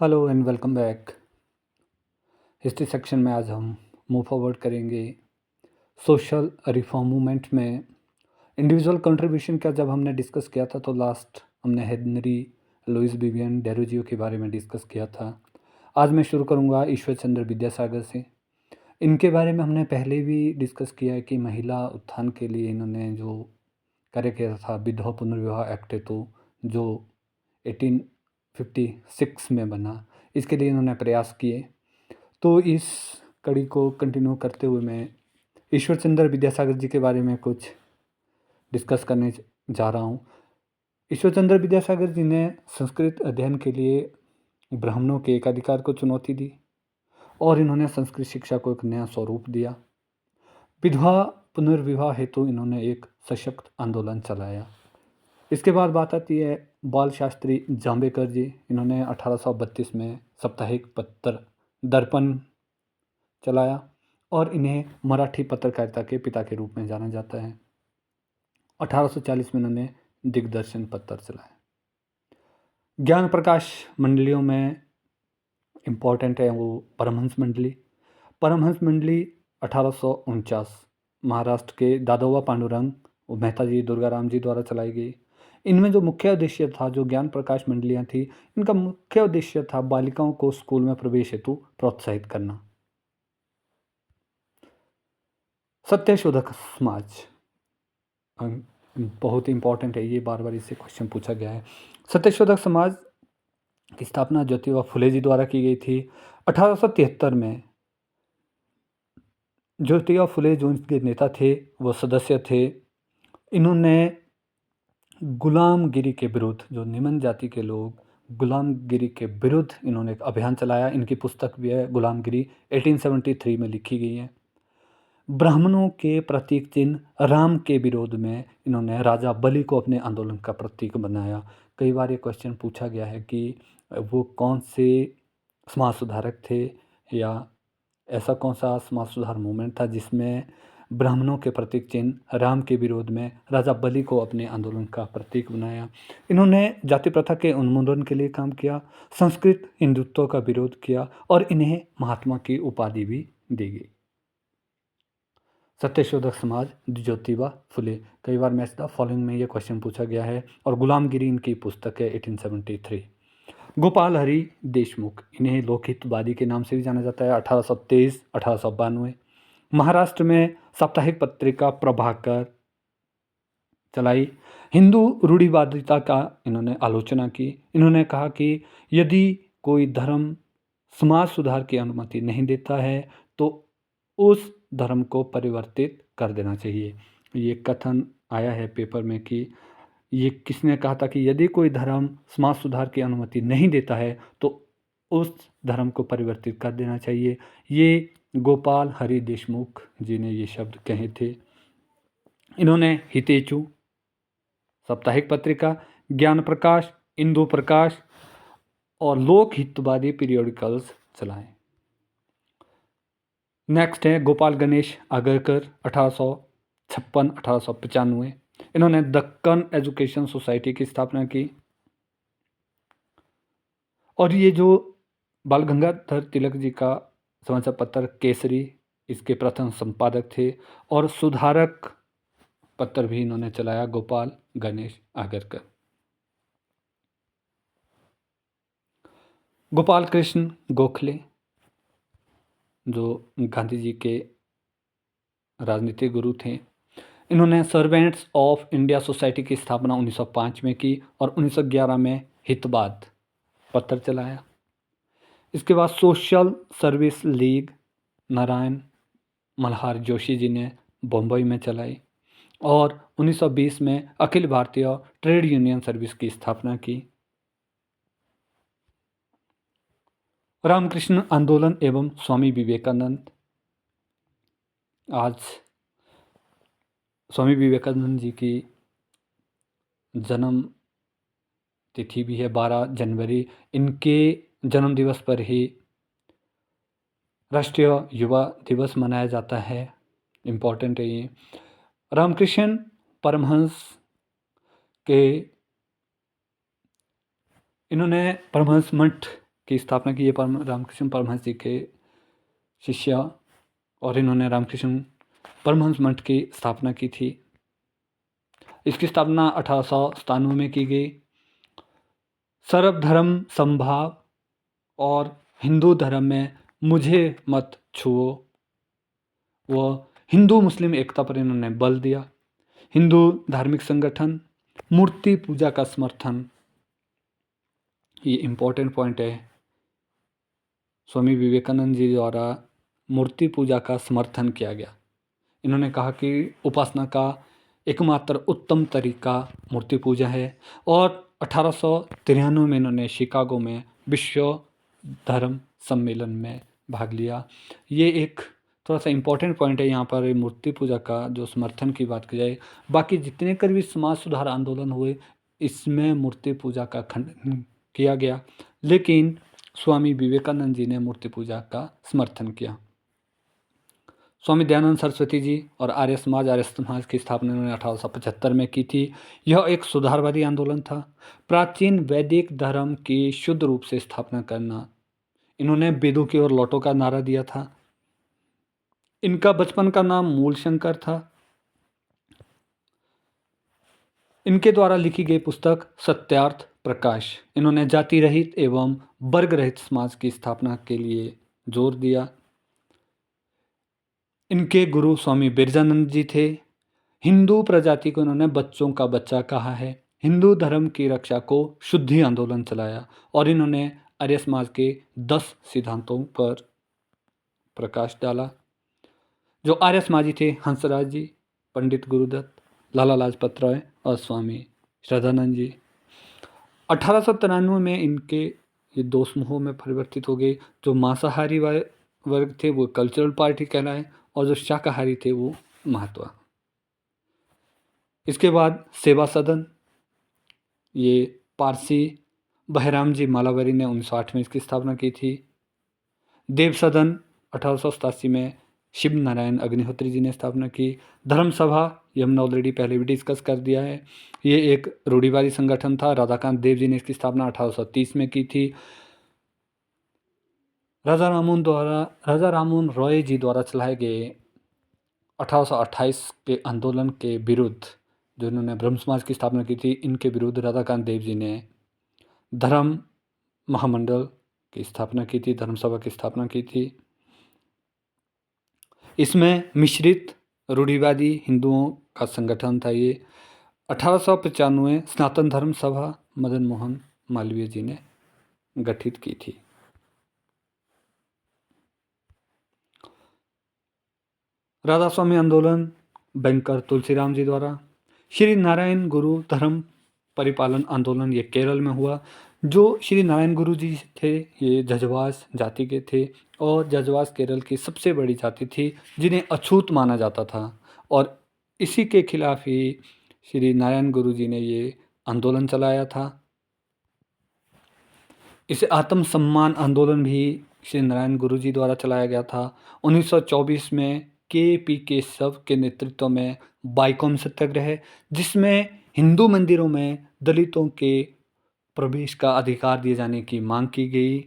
Hello and welcome back. History section में आज हम मूव फॉरवर्ड करेंगे सोशल रिफॉर्म मूवमेंट में इंडिविजुअल कंट्रीब्यूशन का। जब हमने डिस्कस किया था तो लास्ट हमने हेनरी लुइस विवियन डेरोजियो के बारे में डिस्कस किया था। आज मैं शुरू करूंगा ईश्वर चंद्र विद्यासागर से। इनके बारे में हमने पहले भी डिस्कस किया है कि महिला उत्थान के लिए इन्होंने जो कार्य किया था, विधवा पुनर्विवाह एक्ट तो जो 1856 में बना, इसके लिए इन्होंने प्रयास किए। तो इस कड़ी को कंटिन्यू करते हुए मैं ईश्वर चंद्र विद्यासागर जी के बारे में कुछ डिस्कस करने जा रहा हूँ। ईश्वर चंद्र विद्यासागर जी ने संस्कृत अध्ययन के लिए ब्राह्मणों के एकाधिकार को चुनौती दी और इन्होंने संस्कृत शिक्षा को एक नया स्वरूप दिया। विधवा पुनर्विवाह हेतु इन्होंने एक सशक्त आंदोलन चलाया। इसके बाद बात आती है बाल शास्त्री जाम्बेकर जी। इन्होंने 1832 में साप्ताहिक पत्र दर्पण चलाया और इन्हें मराठी पत्रकारिता के पिता के रूप में जाना जाता है। 1840 में इन्होंने दिग्दर्शन पत्र चलाया। ज्ञान प्रकाश मंडलियों में इम्पॉर्टेंट है वो परमहंस मंडली। परमहंस मंडली 1849 महाराष्ट्र के दादोबा पांडुरंग और मेहता जी दुर्गाराम जी द्वारा चलाई गई। इनमें जो मुख्य उद्देश्य था, जो ज्ञान प्रकाश मंडलियाँ थी, इनका मुख्य उद्देश्य था बालिकाओं को स्कूल में प्रवेश हेतु प्रोत्साहित करना। सत्यशोधक समाज बहुत इंपॉर्टेंट है, ये बार बार इससे क्वेश्चन पूछा गया है। सत्यशोधक समाज की स्थापना ज्योतिबा फुले जी द्वारा की गई थी 1873 में। ज्योतिबा फुले जो इनके नेता थे, वो सदस्य थे। इन्होंने गुलामगिरी के विरुद्ध, जो निम्न जाति के लोग गुलामगिरी के विरुद्ध, इन्होंने एक अभियान चलाया। इनकी पुस्तक भी है गुलामगिरी, 1873 में लिखी गई है। ब्राह्मणों के प्रतीक चिन्ह राम के विरोध में इन्होंने राजा बलि को अपने आंदोलन का प्रतीक बनाया। कई बार ये क्वेश्चन पूछा गया है कि वो कौन से समाज सुधारक थे या ऐसा कौन सा समाज सुधार मूवमेंट था जिसमें ब्राह्मणों के प्रतीक चिन्ह राम के विरोध में राजा बलि को अपने आंदोलन का प्रतीक बनाया। इन्होंने जाति प्रथा के उन्मूलन के लिए काम किया, संस्कृत हिंदुत्व का विरोध किया और इन्हें महात्मा की उपाधि भी दी गई। सत्यशोधक समाज ज्योतिबा फुले। कई बार मैच द फॉलोइंग में ये क्वेश्चन पूछा गया है और गुलामगिरी इनकी पुस्तक है 1873। गोपाल हरि देशमुख, इन्हें लोकहितवादी के नाम से भी जाना जाता है। 1823 1892 महाराष्ट्र में साप्ताहिक पत्रिका प्रभाकर चलाई। हिंदू रूढ़िवादिता का इन्होंने आलोचना की। इन्होंने कहा कि यदि कोई धर्म समाज सुधार की अनुमति नहीं देता है तो उस धर्म को परिवर्तित कर देना चाहिए। ये कथन आया है पेपर में कि ये किसने कहा था कि यदि कोई धर्म समाज सुधार की अनुमति नहीं देता है तो उस धर्म को परिवर्तित कर देना चाहिए। ये गोपाल हरि देशमुख जी ने ये शब्द कहे थे। इन्होंने हितेचु साप्ताहिक पत्रिका, ज्ञान प्रकाश, इंदु प्रकाश और लोक हितवादी पीरियोडिकल्स चलाए। नेक्स्ट है गोपाल गणेश आगरकर, 1856 1895। इन्होंने दक्कन एजुकेशन सोसाइटी की स्थापना की और ये जो बाल गंगाधर तिलक जी का समाचार पत्र केसरी, इसके प्रथम संपादक थे और सुधारक पत्र भी इन्होंने चलाया, गोपाल गणेश आगरकर। गोपाल कृष्ण गोखले जो गांधी जी के राजनीतिक गुरु थे, इन्होंने सर्वेंट्स ऑफ इंडिया सोसाइटी की स्थापना 1905 में की और 1911 में हितवाद पत्र चलाया। इसके बाद social service league Narayan Malhar Joshi ji ने बम्बई में चलाई और 1920 में Akhil Bharatiya trade union service की स्थापना की। रामकृष्ण आंदोलन एवं स्वामी विवेकानंद। आज स्वामी विवेकानंद जी की जन्म तिथि भी है 12 जनवरी। इनके जन्म दिवस पर ही राष्ट्रीय युवा दिवस मनाया जाता है। इम्पॉर्टेंट है ये। रामकृष्ण परमहंस के इन्होंने परमहंस मठ की स्थापना की। ये रामकृष्ण परमहंस जी के शिष्य और इन्होंने रामकृष्ण परमहंस मठ की स्थापना की थी। इसकी स्थापना 1897 में की गई। सर्वधर्म समभाव और हिंदू धर्म में मुझे मत छुओ व हिंदू मुस्लिम एकता पर इन्होंने बल दिया। हिंदू धार्मिक संगठन, मूर्ति पूजा का समर्थन, ये इम्पोर्टेंट पॉइंट है। स्वामी विवेकानंद जी द्वारा मूर्ति पूजा का समर्थन किया गया। इन्होंने कहा कि उपासना का एकमात्र उत्तम तरीका मूर्ति पूजा है और 1893 में इन्होंने शिकागो में विश्व धर्म सम्मेलन में भाग लिया। ये एक थोड़ा सा इम्पोर्टेंट पॉइंट है यहाँ पर मूर्ति पूजा का जो समर्थन की बात की जाए। बाकी जितने कर भी समाज सुधार आंदोलन हुए इसमें मूर्ति पूजा का खंडन किया गया, लेकिन स्वामी विवेकानंद जी ने मूर्ति पूजा का समर्थन किया। स्वामी दयानंद सरस्वती जी और आर्य समाज की स्थापना उन्होंने 1875 में की थी। यह एक सुधारवादी आंदोलन था। प्राचीन वैदिक धर्म की शुद्ध रूप से स्थापना करना। इन्होंने वेदों की ओर लौटो का नारा दिया था। इनका बचपन का नाम मूलशंकर था। इनके द्वारा लिखी गई पुस्तक सत्यार्थ प्रकाश। इन्होंने जाति रहित एवं वर्ग रहित समाज की स्थापना के लिए जोर दिया। इनके गुरु स्वामी बिरजानंद जी थे। हिंदू प्रजाति को इन्होंने बच्चों का बच्चा कहा है। हिंदू धर्म की रक्षा को शुद्धि आंदोलन चलाया और इन्होंने आर्य समाज के 10 सिद्धांतों पर प्रकाश डाला। जो आर्य समाजी थे हंसराज जी, पंडित गुरुदत्त, लाला लाजपत राय और स्वामी श्रद्धानंद जी। 1893 में इनके ये 2 समूहों में परिवर्तित हो गए। जो मांसाहारी वर्ग थे वो कल्चरल पार्टी कहलाए और जो शाकाहारी थे वो महात्मा। इसके बाद सेवा सदन, ये पारसी बहराम जी मालावरी ने 1908 में इसकी स्थापना की थी। देव सदन 1887 में शिव नारायण अग्निहोत्री जी ने स्थापना की। धर्म सभा ये हमने ऑलरेडी पहले भी डिस्कस कर दिया है। ये एक रूढ़िवादी संगठन था। राधाकांत देव जी ने इसकी स्थापना 1830 में की थी। राजा राममोहन रॉय जी द्वारा चलाए गए 1828 के आंदोलन के विरुद्ध, जो इन्होंने ब्रह्म समाज की स्थापना की थी, इनके विरुद्ध राधाकांत देव जी ने धर्म महामंडल की स्थापना की थी, धर्म सभा की स्थापना की थी। इसमें मिश्रित रूढ़िवादी हिंदुओं का संगठन था। ये 1895 सनातन धर्म सभा मदन मोहन मालवीय जी ने गठित की थी। राधा स्वामी आंदोलन बैंकर तुलसीराम जी द्वारा। श्री नारायण गुरु धर्म परिपालन आंदोलन ये केरल में हुआ। जो श्री नारायण गुरु जी थे ये जजवास जाति के थे और जजवास केरल की सबसे बड़ी जाति थी जिन्हें अछूत माना जाता था और इसी के खिलाफ ही श्री नारायण गुरु जी ने ये आंदोलन चलाया था। इसे आत्मसम्मान आंदोलन भी श्री नारायण गुरु जी द्वारा चलाया गया था। 1924 में के केशव के नेतृत्व में बाइकॉम सत्याग्रह, जिसमें हिंदू मंदिरों में दलितों के प्रवेश का अधिकार दिए जाने की मांग की गई।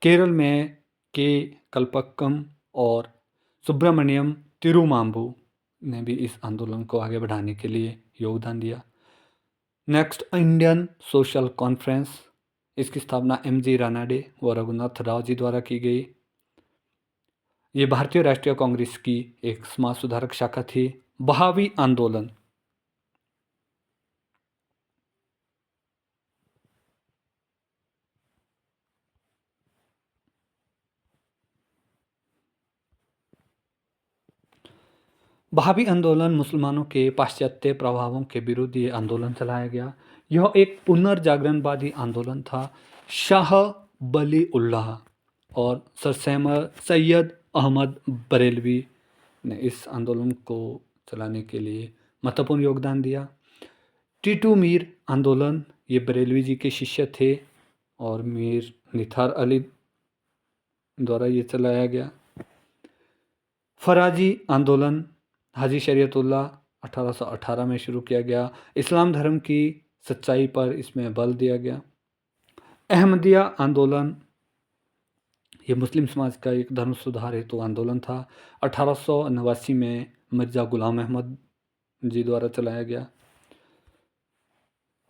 केरल में के कल्पक्कम और सुब्रमण्यम तिरुमांबू ने भी इस आंदोलन को आगे बढ़ाने के लिए योगदान दिया। Next, Indian social conference. इसकी स्थापना MG रानाडे व रघुनाथ राव जी द्वारा की गई। ये भारतीय राष्ट्रीय कांग्रेस की एक समाज सुधारक शाखा थी। बहावी आंदोलन। बहावी आंदोलन मुसलमानों के पाश्चात्य प्रभावों के विरुद्ध ये आंदोलन चलाया गया। यह एक पुनर्जागरणवादी आंदोलन था। शाह वली उल्लाह और सर सैयद अहमद बरेलवी ने इस आंदोलन को चलाने के लिए महत्वपूर्ण योगदान दिया। टीटू मीर आंदोलन ये बरेलवी जी के शिष्य थे और मीर निथार अली द्वारा ये चलाया गया। फराजी आंदोलन हाजी शरीयतुल्लाह 1818 में शुरू किया गया। इस्लाम धर्म की सच्चाई पर इसमें बल दिया गया। अहमदिया आंदोलन ये मुस्लिम समाज का एक धर्म सुधार हेतु आंदोलन था। 1889 में मिर्ज़ा गुलाम अहमद जी द्वारा चलाया गया।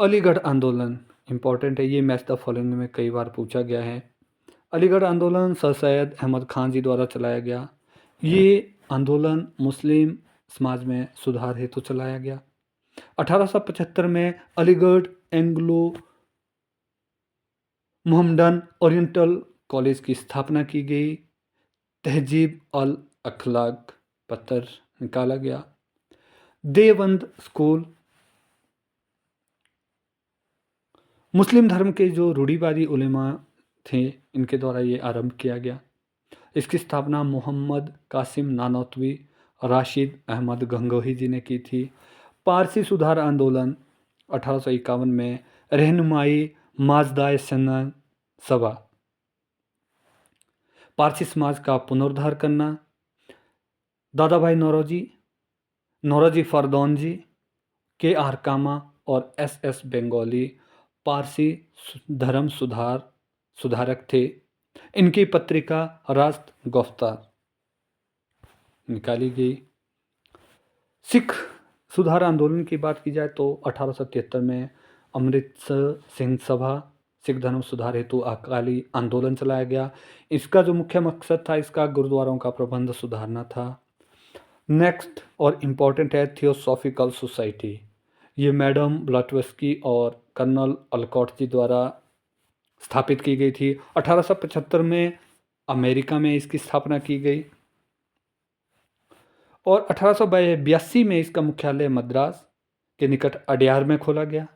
अलीगढ़ आंदोलन इम्पॉर्टेंट है, ये मैच द फॉलोइंग में कई बार पूछा गया है। अलीगढ़ आंदोलन सर सैयद अहमद खान जी द्वारा चलाया गया। ये आंदोलन मुस्लिम समाज में सुधार हेतु चलाया गया। 1875 में Aligarh Anglo Mohammedan oriental college की स्थापना की गई। तहजीब अल अखलाक पत्र निकाला गया। देवबंद स्कूल मुस्लिम धर्म के जो रूढ़िवादी उलेमा थे इनके द्वारा ये आरंभ किया गया। इसकी स्थापना मोहम्मद कासिम नानौतवी राशिद अहमद गंगोही जी ने की थी। पारसी सुधार आंदोलन 1851 में रहनुमाई माजदाए सन्ना सभा, पारसी समाज का पुनरुद्धार करना। दादा भाई नौरोजी फरदौन जी, के आर कामा और एस बंगाली पारसी धर्म सुधारक थे। इनकी पत्रिका रास्त गुफ्तार निकाली गई। सिख सुधार आंदोलन की बात की जाए तो 1873 में अमृतसर सिंह सभा सिख धर्म सुधार हेतु अकाली आंदोलन चलाया गया। इसका जो मुख्य मकसद था, इसका गुरुद्वारों का प्रबंध सुधारना था। नेक्स्ट और इम्पॉर्टेंट है थियोसॉफिकल सोसाइटी। ये मैडम ब्लॉटवस्की और कर्नल अलकॉट जी द्वारा स्थापित की गई थी। 1875 में अमेरिका में इसकी स्थापना की गई और 1882 में इसका मुख्यालय मद्रास के निकट अडयार में खोला गया।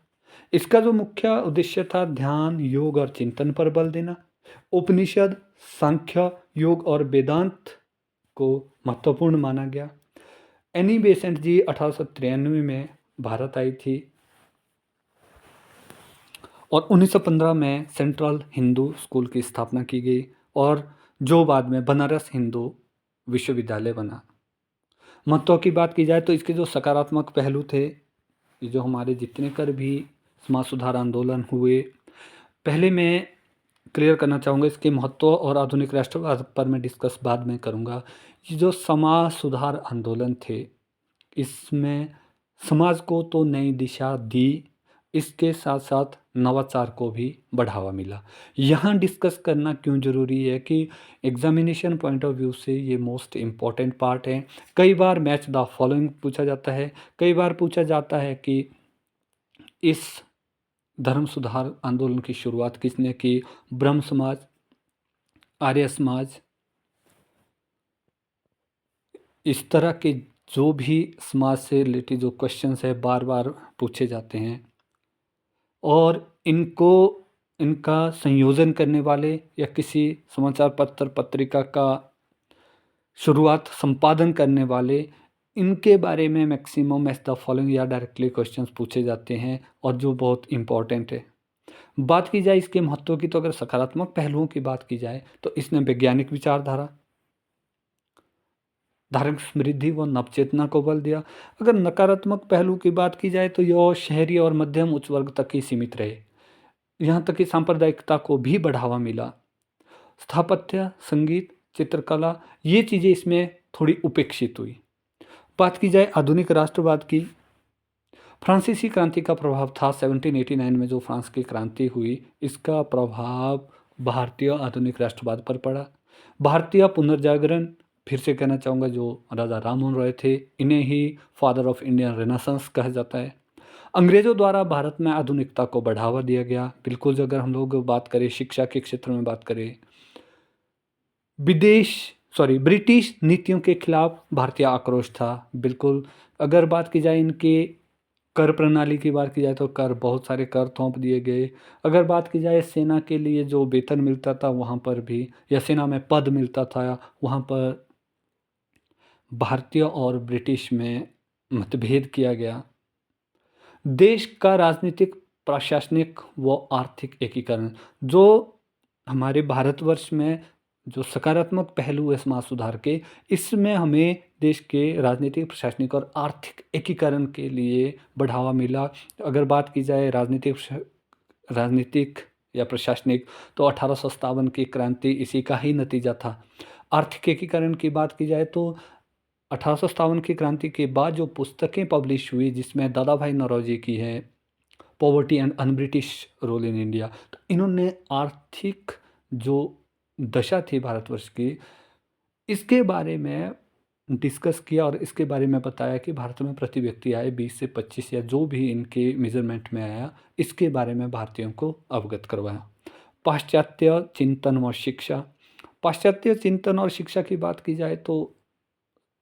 इसका जो मुख्य उद्देश्य था, ध्यान, योग और चिंतन पर बल देना। उपनिषद, सांख्य, योग और वेदांत को महत्वपूर्ण माना गया। एनी बेसेंट जी 1893 में भारत आई थी और 1915 में सेंट्रल हिंदू स्कूल की स्थापना की गई और जो बाद में बनारस हिंदू विश्वविद्यालय बना। महत्व की बात की जाए तो इसके जो सकारात्मक पहलू थे, ये जो हमारे जितने कर भी समाज सुधार आंदोलन हुए, पहले मैं क्लियर करना चाहूँगा इसके महत्व और आधुनिक राष्ट्रवाद पर मैं डिस्कस बाद में करूँगा। ये जो समाज सुधार आंदोलन थे, इसमें समाज को तो नई दिशा दी, इसके साथ साथ नवाचार को भी बढ़ावा मिला। यहाँ डिस्कस करना क्यों ज़रूरी है कि एग्जामिनेशन पॉइंट ऑफ व्यू से ये मोस्ट इम्पॉर्टेंट पार्ट है। कई बार मैच द फॉलोइंग पूछा जाता है, कई बार पूछा जाता है कि इस धर्म सुधार आंदोलन की शुरुआत किसने की, ब्रह्म समाज, आर्य समाज, इस तरह के जो भी समाज से रिलेटेड जो क्वेश्चंस है बार बार पूछे जाते हैं और इनका संयोजन करने वाले या किसी समाचार पत्र पत्रिका का शुरुआत संपादन करने वाले, इनके बारे में मैक्सिमम मैच द फॉलोइंग या डायरेक्टली क्वेश्चंस पूछे जाते हैं और जो बहुत इम्पॉर्टेंट है। बात की जाए इसके महत्व की तो अगर सकारात्मक पहलुओं की बात की जाए तो इसने वैज्ञानिक विचारधारा, धार्मिक समृद्धि व नवचेतना को बल दिया। अगर नकारात्मक पहलू की बात की जाए तो यह शहरी और मध्यम उच्च वर्ग तक ही सीमित रहे। यहाँ तक कि सांप्रदायिकता को भी बढ़ावा मिला। स्थापत्य, संगीत, चित्रकला, ये चीज़ें इसमें थोड़ी उपेक्षित हुई। बात की जाए आधुनिक राष्ट्रवाद की, फ्रांसीसी क्रांति का प्रभाव था। 1789 में जो फ्रांस की क्रांति हुई, इसका प्रभाव भारतीय आधुनिक राष्ट्रवाद पर पड़ा। भारतीय पुनर्जागरण, फिर से कहना चाहूँगा, जो राजा राममोहन रॉय थे, इन्हें ही फादर ऑफ इंडियन रेनेसांस कहा जाता है। अंग्रेज़ों द्वारा भारत में आधुनिकता को बढ़ावा दिया गया। बिल्कुल, जो अगर हम लोग बात करें शिक्षा के क्षेत्र में बात करें, ब्रिटिश नीतियों के खिलाफ भारतीय आक्रोश था। बिल्कुल, अगर बात की जाए इनके कर प्रणाली की बात की जाए तो बहुत सारे कर थोप दिए गए। अगर बात की जाए सेना के लिए जो वेतन मिलता था वहाँ पर भी, या सेना में पद मिलता था, वहाँ पर भारतीय और ब्रिटिश में मतभेद किया गया। देश का राजनीतिक, प्रशासनिक व आर्थिक एकीकरण, जो हमारे भारतवर्ष में जो सकारात्मक पहलू है समाज सुधार के, इसमें हमें देश के राजनीतिक, प्रशासनिक और आर्थिक एकीकरण के लिए बढ़ावा मिला। अगर बात की जाए राजनीतिक या प्रशासनिक, तो 1857 की क्रांति इसी का ही नतीजा था। आर्थिक एकीकरण की बात की जाए तो 1857 की क्रांति के बाद जो पुस्तकें पब्लिश हुई जिसमें दादा भाई नौरोजी की है poverty and un British rule in India, तो इन्होंने आर्थिक जो दशा थी भारतवर्ष की इसके बारे में डिस्कस किया और इसके बारे में बताया कि भारत में प्रति व्यक्ति आय 20 से 25 या जो भी इनके मेजरमेंट में आया इसके बारे में भारतीयों को अवगत करवाया। पाश्चात्य चिंतन और शिक्षा, पाश्चात्य चिंतन और शिक्षा की बात की जाए तो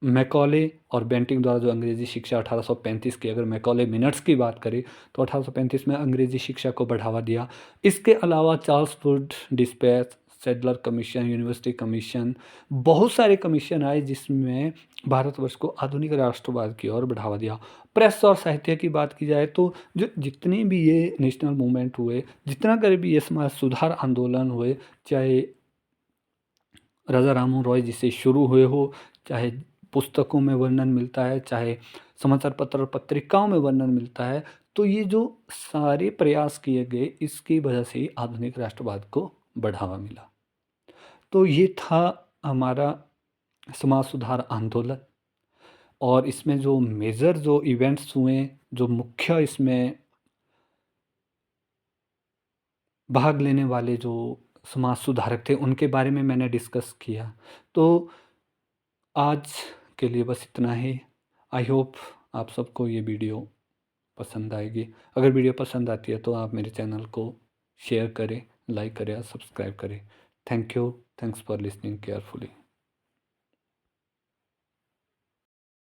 मैकॉले और बेंटिंक द्वारा जो अंग्रेजी शिक्षा 1835 की, अगर मैकॉले मिनट्स की बात करें तो 1835 में अंग्रेजी शिक्षा को बढ़ावा दिया। इसके अलावा Charles Wood dispatch, Sadler commission, university commission, बहुत सारे कमीशन आए जिसमें भारतवर्ष को आधुनिक राष्ट्रवाद की ओर बढ़ावा दिया। प्रेस और साहित्य की बात की जाए तो जो जितने भी ये नेशनल मूवमेंट हुए, जितना कर भी ये समाज सुधार आंदोलन हुए, चाहे राजा राममोहन रॉय जी से शुरू हुए हो, चाहे पुस्तकों में वर्णन मिलता है, चाहे समाचार पत्र और पत्रिकाओं में वर्णन मिलता है, तो ये जो सारे प्रयास किए गए इसकी वजह से ही आधुनिक राष्ट्रवाद को बढ़ावा मिला। तो ये था हमारा समाज सुधार आंदोलन और इसमें जो मेजर जो इवेंट्स हुए, जो मुख्य इसमें भाग लेने वाले जो समाज सुधारक थे उनके बारे में मैंने डिस्कस किया। तो आज के लिए बस इतना ही। आई होप आप सबको ये वीडियो पसंद आएगी। अगर वीडियो पसंद आती है तो आप मेरे चैनल को शेयर करें, लाइक करें और सब्सक्राइब करें। Thank you. Thanks for listening carefully.